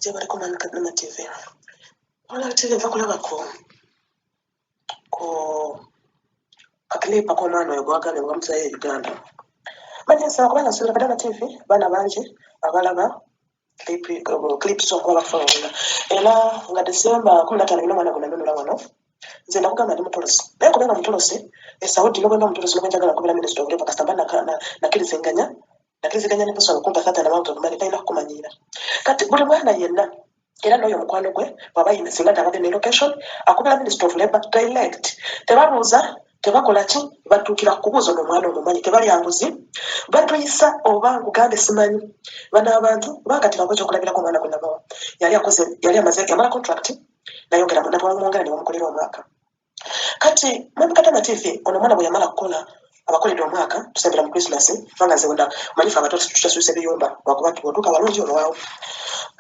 je bali kumanika na TV. Wala TV vakulaba ko akilipa ko mwana oyo gwagala ngamusa ye Uganda. Manje sawa kubanga sura kadana TV bana banje abalaba clips okuba bafolowinga era nga December 15 ino mwana gunanula wano nze nakugamba ndi mutolosi naye kubanga mutolosi esawudi nogenda mutolosi nobenjagala kubira minister of labor kasitamba nakirizinganya ne personal kumpa thata na mawuto kumali taina kumanyira kati buli mwana yenna era n'oyo mukwano gwe baba singa tabadde ne location akubira minister of labor direct tebabuuza tebakola ki batuukira kubuuza omwana omumanyi tebalyanguzi batuyisa oba ngugambe simanyi bano abantu baakatira ekyokulabirako omwana gwe nabawa yali amaze yamala contract nayongera nabamwongera ne bamukolera omwaka kati mwemukatana TV ono omwana bwe yamala kukola abakoledde omwaka tusembera mu Christmas kubanga nze wonna manyifu abato tukyasuuse ebiyumba wakuba tutuuka balungi olwawo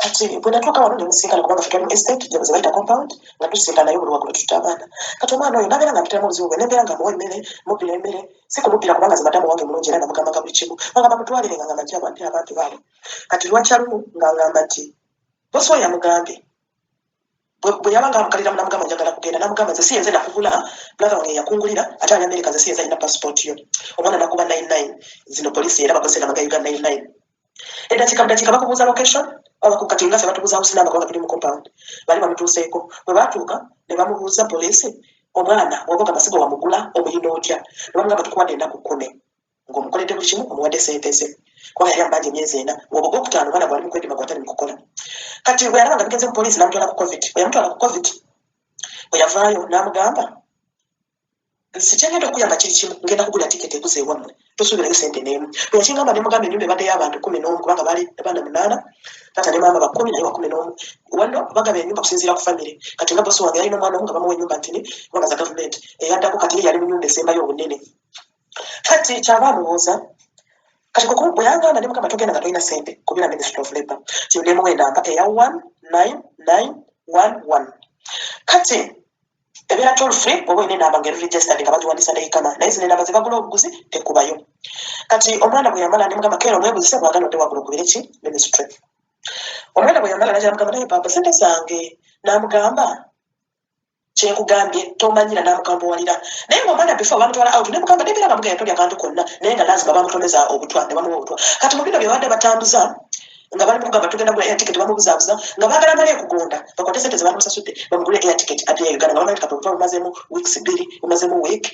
kati bwe natuuka wano ne musinkana kubanga ffe twali mu estate ze bayita compound nga tusinkana naye buli waggulu tuta abaana kati omwana oyo nabeera nga mpitiramu obuzibu bwe nembeera nga muwa emmere mubbira emmere si kumubbira kubanga ze madamu wange mulungi era namugambanga buli kimu banga bamutwalire nga ngamba nti abantu baabo kati lwakyalumu nga ngamba nti bosi oyo yamugambye bwe yabanga amukalira namugamba njagala kugenda namugamba nze si yenze nakugula brother wange yakungulira ate ali America nze si yenze alina passport yo omwana nakuba 99 zino polisi era bakozesa amaga Uganda 99 edakika bakubuuza location abakukati nga ffe batubuuza house number kubanga tuli mu compound bali bamutuuseeko bwe baatuuka ne bamubuuza polisi omwana waboga masigo wamugula omuyina otya ne bamugamba tukuwadde ennaku 10 ng'omukoledde buli kimu omuwadde sente ze kubanga yali ambanja emyezi 4 ng'obwo gwokutaano omwana bwali mukwedima gwatali mukukola kati bwe yalaba nga bigenze mu polisi n'amutwala ku covid bwe yamutwala ku covid bwe yavaayo n'amugamba sikyagenda okuyamba kiri kimu ngenda kugula tiketi ekuze ewammwe tosuubirayo sente n'emu bwe yakingamba ne mugamba ennyumba ebadde y'abantu 11 kubanga baali abaana 8 taata ne maama ba 10 naye wa 11 wano bagaba ennyumba kusinziira ku famire kati nga bosi wange yalina omwana omu nga bamuwa ennyumba ntini kubanga za gavumenti eyaddako kati ye yali mu nnyumba esembayo obunene kati kyaba amubuuza kati bwe yangamba ne mugamba togenda nga tolina sente kubira ministry of labor kino ne muwenda mpa eya 19911 kati ebeera toll free oba olina enamba ngeri registered nga bagiwandisa n'eyikama naye zino enamba ze bagula obuguzi tekubayo kati omwana bwe yamala ne mugamba keera omwebuzise bwagana odde wagula okubira ki ministry omwana bwe yamala najja namugamba naye papa sente zange n'amugamba kyenkugambye tomanyira n'amugamba owalira naye ng'omwana before bamutwala out ne mugamba nebeera nga mugenda tolya kantu konna naye nga lazima bamutomeza obutwa ne bamuwa obutwa kati mu bino bye babadde batambuza nga bali mugamba tugenda gula air ticket bamubuzaabuza nga baagala mali ekugunda bakwate sente ze bamusasudde bamugule air ticket ate ya Uganda nga bamanyi kati obutwa bumazemu weeks 2 bumazemu week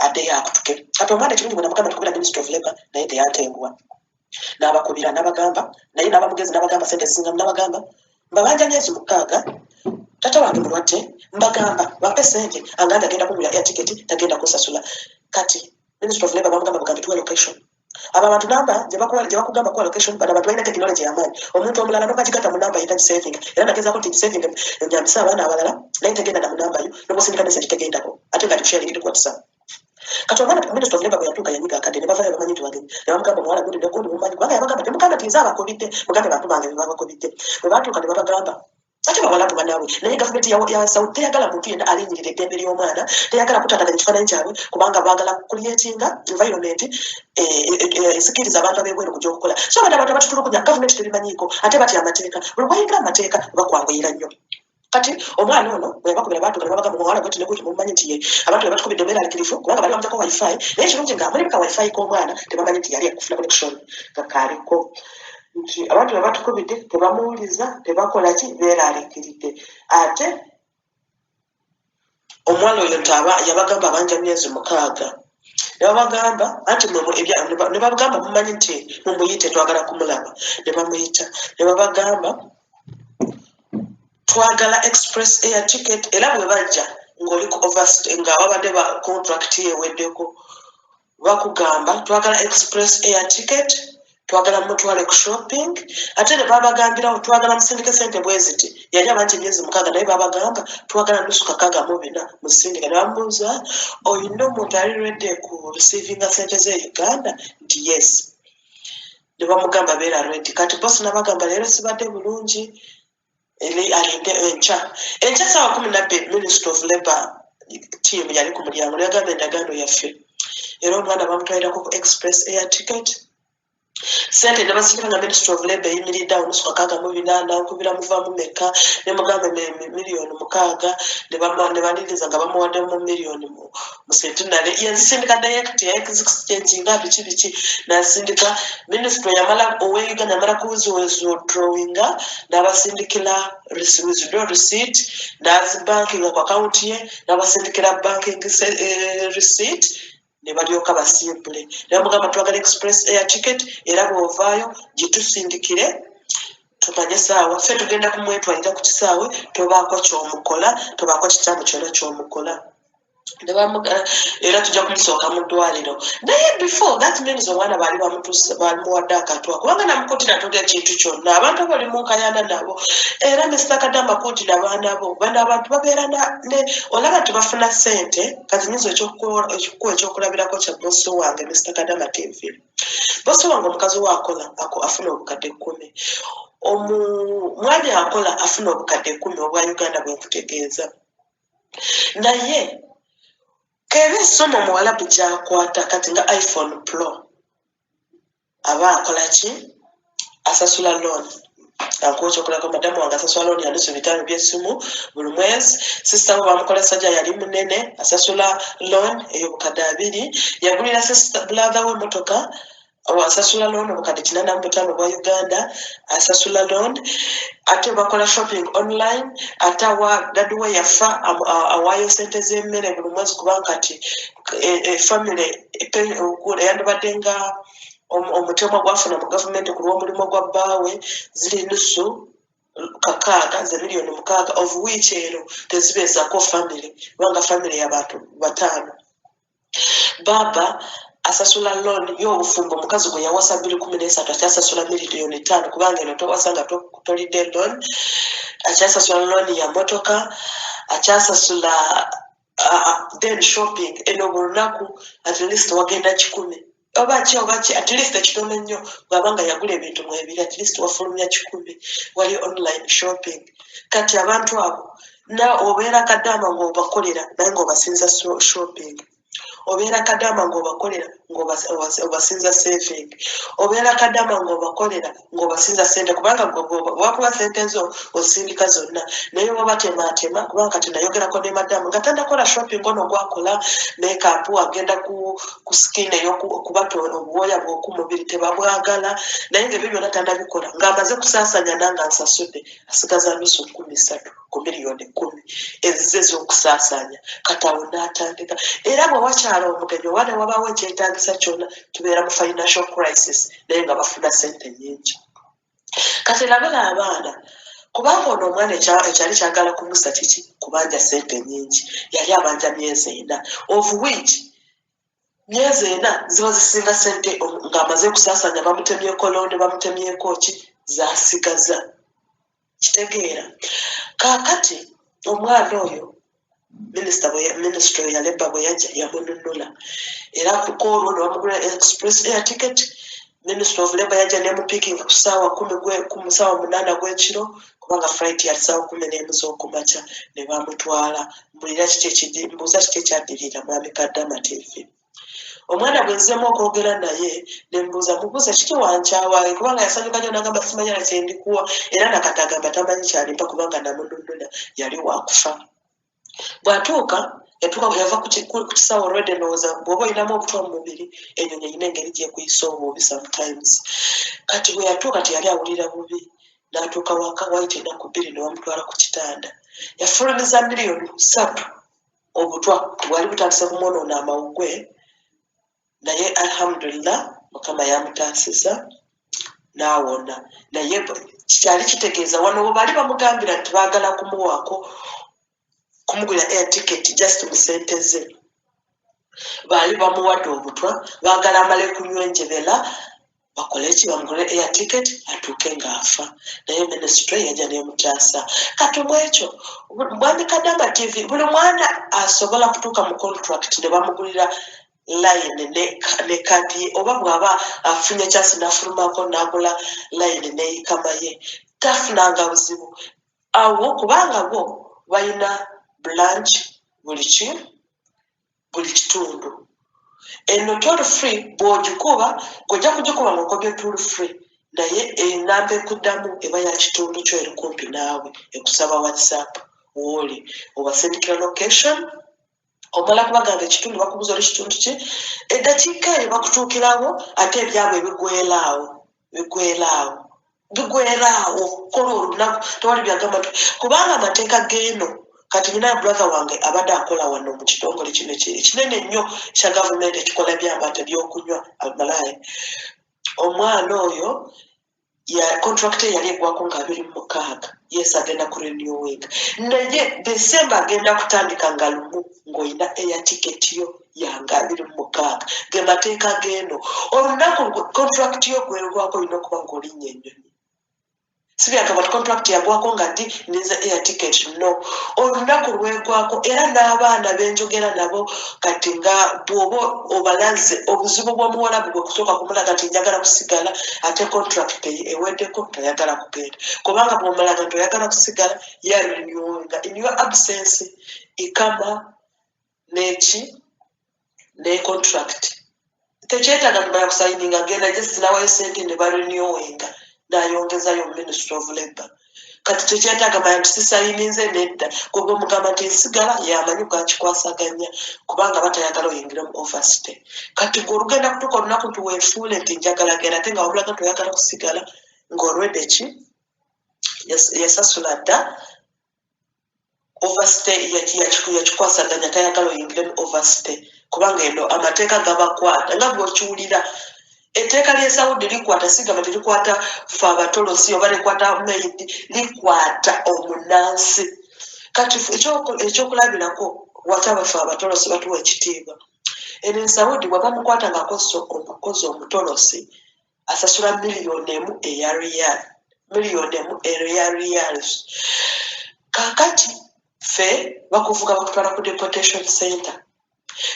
ate yakutuke kati omwana ekirungi bwe namugamba tukubira ministry of labor naye teyantenguwa n'abakubira n'abagamba naye n'abamugezi n'abagamba sente zisinga n'abagamba mbabanja myezi 6 tata wange mulwadde mbagamba bampe sente anganda agenda kugula air ticket tagenda kusasula kati ministry of labor bamugamba bugambe tuwe location aba bantu namba gye bakugamba kuwa location bano abantu balina technology y'amaanyi omuntu omulala nokagigata mu namba yita saving era nagezaako nti saving enyambisa abaana abalala naye tegenda na mu namba yo nobusindika message tegendako ate nga tusharing ku WhatsApp kati omwana ministry of labor bwe yatuuka yanyiga akadde ne bavaayo bamanyi nti wagenyi ne bamugamba omuwala gundi negundi mumanyi kubanga yabagamba temugamba ti nze abakubidde mugambe bantu bange be babakubidde bwe baatuuka ne babagamba ate bawalabu banaabwe naye gavumenti ya Saudi teyagala muntu yenna alinyirira eddembe ly'omwana teyagala kutaataganya ekifaananyi kyabwe kubanga baagala kulyetinga environment esikiriza abantu ab'ebweru kujja okukola so abantu abatutulugunya gavumenti tebimanyiiko ate batya amateeka buli lwayingira amateeka bakwanguyira nnyo kati omwana ono bwe bakubira baatuuka ne babagamba omuwala gwe tinekuti mumanyi nti ye abantu be batukubidde beeraliikirifu kubanga bali bamutako wifi naye ekirungi nga amulibika wifi k'omwana tebamanyi nti yali akufuna connection kakaaliko nti abantu be batukubidde tebamuwuliza tebakola ki beeraliikiridde ate omwana oyo nti yabagamba abanja myezi 6 ne babagamba anti ne babagamba mumanyi nti mumuyite twagala kumulaba ne bamuyita ne babagamba twagala express air ticket era bwe bajja ng'oli ku overstay nga babadde ba contract yeweddeko bakugamba twagala express air ticket twagala mutwale ku shopping ate ne babagambirawo twagala musindike sente bweziti yali abanti emyezi 6 naye babagamba twagala nusu 64 musindike ne bamubuuza oyina omuntu ali ready ku receiving sente ze Uganda nti yes ne bamugamba beera ready kati bosi nabagamba leero sibadde bulungi alinde enkya saawa 12 ministry of labor team yali ku mulyango ne yagamba endagaano yaffe era omwana bamutwalirako ku express air ticket sente ne basindika nga Ministry of Labour eyimiridde awo nusu kakaaga mu binaana nkubira muvamu meka ne mugamba miliyoni 6 ne baniriza nga bamuwaddemu miliyoni mu sentinale yazisindika direct ya exchange nga biki nasindika Ministry yamala owe Uganda yamala kuwithdrawinga n'abasindikira withdraw receipt n'azibankinga ku account ye n'abasindikira banking receipt ne balyoka basimpule ne bamugamba twagala express air ticket era bw'ovaayo gitusindikire tumanye saawa ffe tugenda kumwetwalira ku kisaawe tobaako kyomukola tobaako kitabu kyona kyomukola era tujja kumusooka mu ddwaliro naye before that means omwana baali bamuwadde akatwa kubanga namukuti natulya kintu kyonna abantu abali mu nkayana nabo era Mr. Kadama Kuti nabaanabo bano abantu babeera olaba tebafuna ssente kati nyinza ekikuwa ekyokulabirako kya bosi wange Mr. Kadama TV bosi wange omukazi waakola afuna obukadde 10 omwami akola afuna obukadde 10 obwa Uganda bwenkutegeeza naye kera essomo muwalabu gyakwata kati nga iPhone Pro aba akola ki asasula loan ankocho kulako madamu wange asasula loan yanusu bitano by'essimu buli mwezi sister we bamukola sajja yali munene asasula loan ey'obukadde 2 yagulira sister brother we motoka asasula loan obukadde 85 bwa Uganda asasula loan ate bakola shopping online ate dadu we yafa awaayo sente z'emmere buli mwezi kubanga kati family eyandibadde nga omutemwa gwafuna mu gavumenti ku lw'omulimu gwa bbaawe ziri nusu 6 ze miliyoni 6 of which ero tezibeezako family kubanga family y'abantu 5 baba asasula loan y'obufumbo omukazi gwe yawasa 2013 akyasasula miliyoni 5 kubanga eno towasa nga tolidde loan akyasasula loan ya motoka akyasasula then shopping eno bulunaku at least wagenda 10 obachi at least ekitono nnyo bwabanga yagula ebintu mu ebiri at least wafulumya 10 wali online shopping kati abantu abo na obeera Kadama ng'obakolera naye ng'obasinza shopping obeera Kadama ng'obakolera ng'obasinza saving obeera Kadama ng'obakolera ng'obasinza sente kubanga wakuba sente zo osindika zonna naye wabatematema kubanga kati nayogerako ne madamu nga tandakola shopping ono gwakola makeup agenda ku skin ey'okubatoona obwoya bw'okumubiri tebabwagala naye nga ebyo byonna tandabikola ng'amaze kusaasanya nanga nsasudde asigaza nusu 13 ku miliyoni 10 ezze z'okusaasanya kati awo n'atandika era bwe wakyala omugenyi wane wabaawo ekyetaagisa kyonna tubeera mu financial crisis naye nga bafuna sente nyingi kati labala abaana kubanga ono omwana ekyali kyagala kumusa kiki kubanja sente nyingi yali abanja myezi 4 of which myezi 4 ziba zisinga sente ng'amaze kusaasanya bamutemyeko looni bamutemyeko ki zasigaza kitegeera kaakati omwana oyo Ministry ya Labour bwe yajja yamununula era kuko olwo bamugula express air ticket Ministry of Labour yajja nemupikinga ku ssaawa 10 ku musaawa 8 gw'ekiro kubanga flight ya ssaawa 11 z'okumakya ne bamutwala mbulira mbuuza kiki ekyaddirira mwami Kadama TV omwana bwe nzemu okwogera naye ne mubuuza kiki wankyawaye kubanga yasanyuka nnyo n'agamba simanya na kye ndikuwa era nakati agamba tamanyi kyalimpa kubanga namununula yali wakufa bw'atuuka yava ku kisaawe already ndowooza bw'oba olinamu obutwa mu mubiri enyonyi erina engeri gyekuyisa obubi sometimes kati bwe yatuuka teyali awulira bubi n'atuuka waka wayita ennaku 2 ne bamutwala ku kitanda yafulumiza miliyoni 3 obutwa bwali butandise kumwonoona amawugwe naye alhamdulillah mukama yamutaasiza n'awona naye kyali kitegeeza wano bwe bali bamugambira nti baagala kumuwaako kumugula air ticket just mu sente ze baali bamuwadde obutwa baagala amale kunywenjebera bakole ki bamugule air ticket atuuke ng'afa naye Ministry yajja n'emutaasa kati mwekyo mwami Kadama TV buli mwana asobola kutuuka mu contract ne bamugulira line ne kadi ye oba bw'aba afunye kyasi n'afulumako n'agula line n'eyikama ye tafunanga buzibu awo kubanga bo balina branch buli kitundu eno toll free bw'ogikuba ng'ojja kugikuba ng'okobye toll free naye enamba ekuddamu eba ya kitundu kyo eri kumpi naawe ekusaba whatsapp wooli obasindikira location omala kubagamba ekitundu bakubuza oli kitundu ki eddakiika eyo bakutuukirawo ate ebyabwe bigweraawo kola olunaku tewali byagamba kubanga amateeka g'eno kati nyina brother wange abadde akola wano mu kitongole kino ekinene nnyo kya gavumenti ekikola byamata by'okunywa amalaaya omwana oyo contract yali egwako nga 26 yes agenda ku renewing naye December agenda kutandika nga lumu ng'olina air ticket yo yanga 26 ge mateeka g'eno olunaku contract yo gwegwako olina okuba ng'olinya ennyonyi sibyagamba contract yagwako nga ddi neza air ticket no olunaku lwegwako era n'abaana benjogera nabo kati nga bw'oba obalaze obuzibu bw'omuwalabu bwe kusooka kumulaga nti njagala kusigala ate contract eweddeko tayagala kugenda kubanga bw'omulaga nti oyagala kusigala yarenewinga in your absence ikama ne contract tekyetaaga nibaya kusayininga agenda just nawayo sente ne barenewinga nayongezayo Ministry of Labor kati tekyetaaga manya nti sisayininze nedda kubwo mugamba nti nsigala yamanyi bwakikwasaganya kubanga batayagala oyingire mu overstay kati ng'olugenda kutuuka olunaku nti weefuule nti njagala genda ate nga wabulaga nti oyagala kusigala ng'olwedde ki yasasula dda overstay yakikwasaganya tayagala oyingire mu overstay kubanga eno amateeka gabakwata nga bw'okiwulira etteeka ly'e Saudi likwata sigamba telikwata fe abatolosi oba likwata maidi likwata omunansi kati ekyokulabirako wati abafe abatolosi batuwa ekitiibwa eno e Saudi bwe bamukwata ng'akoze omutolosi asasula miliyoni emu eya riyals kakati fe bakuvuga bakutwala ku deportation center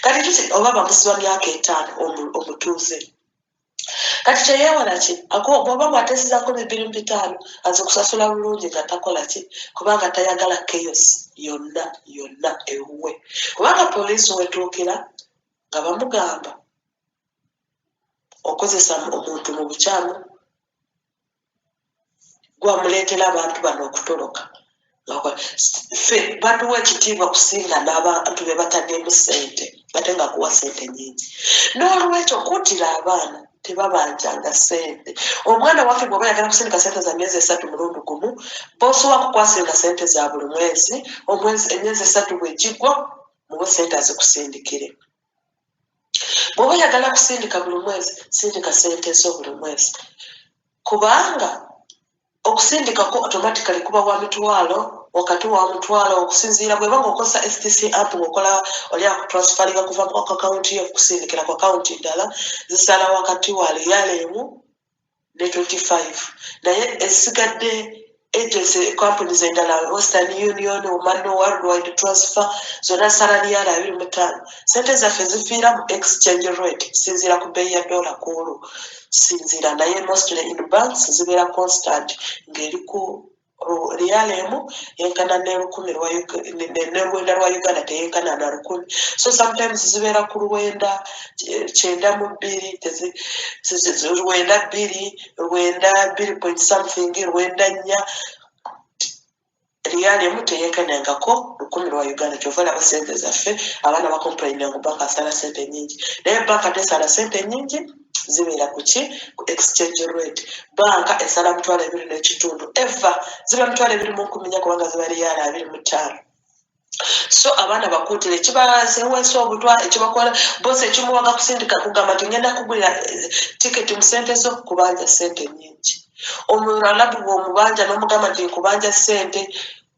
kati tuti oba bamusiba myaka 5 omutuuze kati kyeyewala ki bw'oba mwatesezako 2,500 aze kusasula bulungi nga takola ki kubanga tayagala chaos yonna ewuwe kubanga poliisi wetuukira nga bamugamba okozesa omuntu mu bukyamu gwamuleetera abantu bano okutoloka fe baduwa ekitiibwa kusinga n'abantu be bataddemu ssente ate nga kuwa ssente nyingi n'olwekyo kuutira abaana tebabanjanga ssente omwana waffe bw'oba yagala kusindika ssente za myezi 3 mulundi gumu boosobola kukwasinga ssente za buli mwezi emyezi 3 bw'egigwa muwe ssente azikusindikire bw'oba yagala kusindika buli mwezi sindika ssente zo buli mwezi kubanga okusindikako automatically kuba wa mitwalo wakati wa mutwalo okusinziira bwe banga okozesa STC app ng'okola oli akutransferinga kuva ku account yo kusindikira ku account endala zisala wakati wa riyal emu ne 25 naye esigadde agency companies endala Western Union Omano Worldwide Transfer zonna zisala riyal 25 sente zaffe zifiira mu exchange rate sinziira ku bbeeyi ya dola kuulu sinziira naye mostly in banks zibeera constant ng'eri ku riyal emu yenkana n'olwenda lwa Uganda teyenkana na 10 so sometimes zibeera ku 9.92 2 point something 9 riyal emu teyenkanangako 10 lwa Uganda kyova laba sente zaffe abaana bakomplaina ngu banka asala sente nyingi naye banka tesala sente nyingi zibeera ku ki ku exchange rate banka esala mutwalo 2 n'ekitundu eva ziba mutwalo 2.10 kubanga ziba riyal 25 so abaana bakuutire ekibaseweesa obutwa ekibakola bose ekimuwaga kusindika kugamba nti ngenda kugulira tiketi mu sente zo kubanja sente nyingi omulalabu bw'omubanja n'omugamba nti nkubanja sente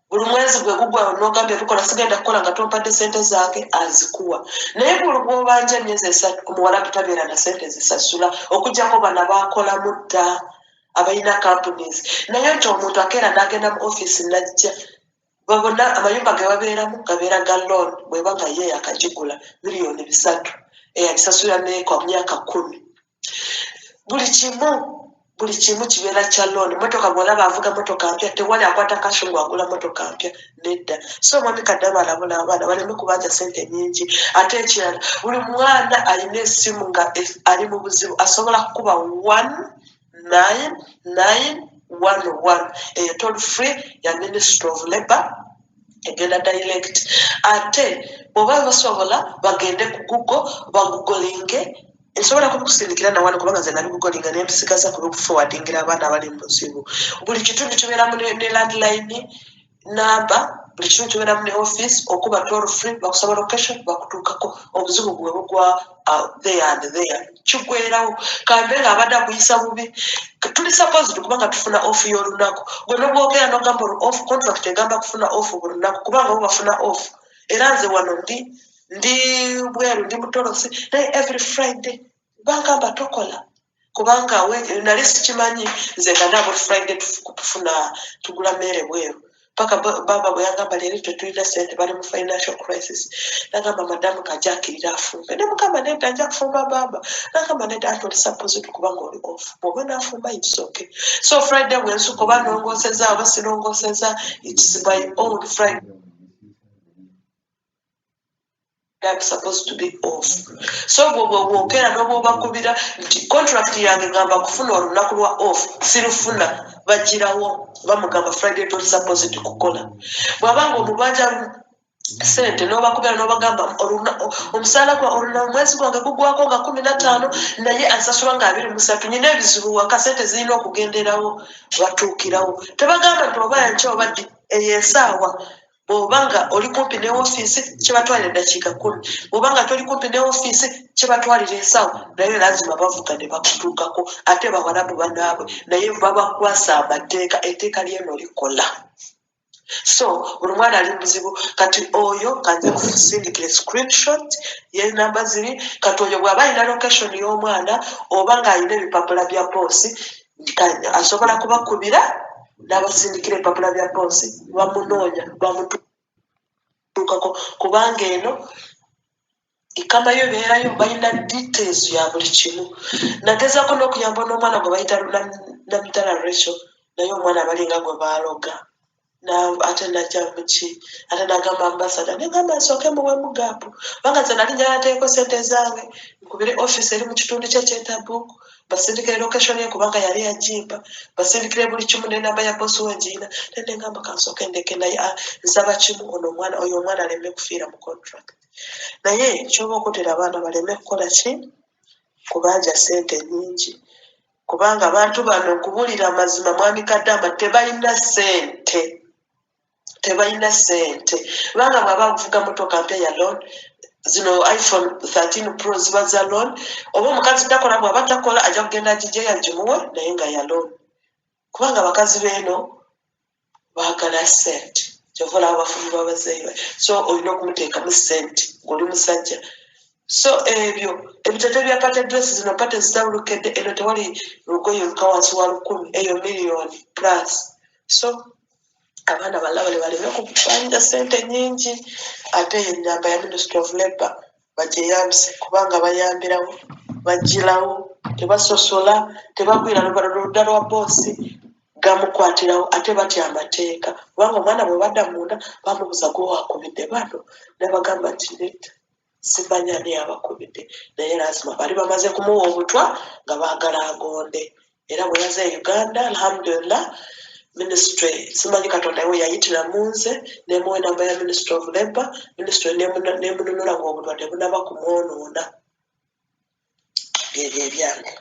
buli mwezi gwe gugwa n'ogambye bikola sigenda kukola nga tompadde sente zange azikuwa naye buli bw'obanja emyezi 3 omuwalabu tabeera na sente zisasula okujjako bana bakolamu dda abalina companies naye nti omuntu akeera n'agenda mu ofiisi najja babona amayumba ge babeeramu gabeera ga loan bweba nga ye yakagigula miliyoni 3 eyalisasula kwa myaka 10 buli kimu buli kimu kibeera kya loan motoka bw'olaba avuga motoka mpya tewali akwata kashi ng'agula motoka mpya nedda so mwami Kadaama alabula abaana baleme kubanja ssente nnyingi ate ekirala buli mwana alina essimu nga ali mu buzibu asobola kukuba 1911 eyo toll free ya Ministry of Labour egenda direct ate bw'oba basobola bagende ku Google bagugolinge nsobola kukusindikira na wano kubanga nze nali gugolinga naye mpisigasa kuforwardingira abaana abali mu buzibu buli kitundu kibeeramu ne landline namba buli kitundu kibeeramu ne office okuba toll free bakusaba location bakutuukako obuzibu bwe bugwa there and there kigwerawo kambe ng'abadde akuyisa bubi tuli supposed kubanga tufuna off y'olunaku gwe nobwogera nogamba off contract egamba kufuna off buli lunaku kubanga bo bafuna off era nze wano ndi bweru ndi mutolosi naye every Friday bangamba tokola kubanga nali sikimanyi nze nga buli Friday tugula mmere bweru paka baba bwe yagamba leero tetulina ssente bali mu financial crisis nagamba madamu kajakirira afumbe ne mukama nedda nja kufumba baba nagamba nedda ati oli supposed kubanga oli off bw'oba naafumba it's okay so Friday bwe nsuka oba nongooseza oba sinongooseza it's my own Friday I'm supposed to be off. So bw'okera n'obwobakubira nti contract yange ngamba kufuna olunaku lwa off sirufuna bagirawo bamugamba Friday toli supposed kukola bw'abanga omubanja sente n'obakubira n'obagamba omusaala gwa mwezi gwange gugwako nga 15 naye ansasula nga 23 nyina ebizibu waka sente zirina okugenderawo batuukirawo tebagamba nti oba yankya obadde eyo esaawa bw'obanga oli kumpi ne ofiisi kibatwalira eddakiika 10 bw'obanga toli kumpi ne ofiisi kibatwalira esaawa naye lazima bavuga ne bakutuukako ate bawalabu banaabwe naye babakwasa amateeka etteeka lyeno likola so buli mwana ali muzibu kati oyo kanze kusindikira screenshot y'enamba ziri kati oyo bw'aba alina location y'omwana oba ng'alina ebipapula bya poosi asobola kubakubira n'abasindikira ebipapula bya poosi bamunoonya bamutuukako kubanga eno ikamayo beerayo balina details ya buli kimu nagezaako n'okuyamba n'omwana gwe bayita Namutala Rachel naye omwana abalinga gwe baaloga ate najja muki ate nagamba ambasada negamba nsooke muwemu gaapu banga nze nali njalateeko sente zange nkubire office eri mu kitundu ky'ekyetabuuku basindikire location ye kubanga yali yagimba basindikire buli kimu n'enamba ya bosi wegina negamba kansooke ndeke naye nsaba kimu oyo omwana aleme kufiira mu contract naye kyoba okutera abaana baleme kukola ki kubanja sente nnyingi kubanga abantu bano okubulira amazima mwami Kadaama tebalina sente kubanga bw'aba avuga motoka mpya ya loan zino iPhone 13 Pro ziba za loan oba omukazi takola bw'aba takola ajja kugenda agijja yagimuwe naye nga ya loan kubanga abakazi beeno baagala sente kyova olaba abafubi b'abazeeyi so olina okumuteekamu sente ng'oli musajja so ebyo ebitete bya pate dress zino pate zitabulukedde eno tewali lugoye luka wansi wa 10 eyo miliyoni plus so abaana balabale baleme kubanja sente nnyingi ate ennyamba ya Ministry of Labour bagyeyambise kubanga bayambirawo bagirawo tebasosola tebagwira ludda lwa boosi gamukwatirawo ate batya amateeka kubanga omwana bwe badda munda bamubuza gwe wakubidde bano nebagamba nti nedda simanya ani abakubidde naye lazima bali bamaze kumuwa obutwa nga baagala agonde era bwe yaze e Uganda alhamdulillah ministry simanyi katonda we yayitira munze nemuwa enamba ya Ministry of Labour ministry nemununula ng'obulwadde bunaba kumwonoona byebyo ebyange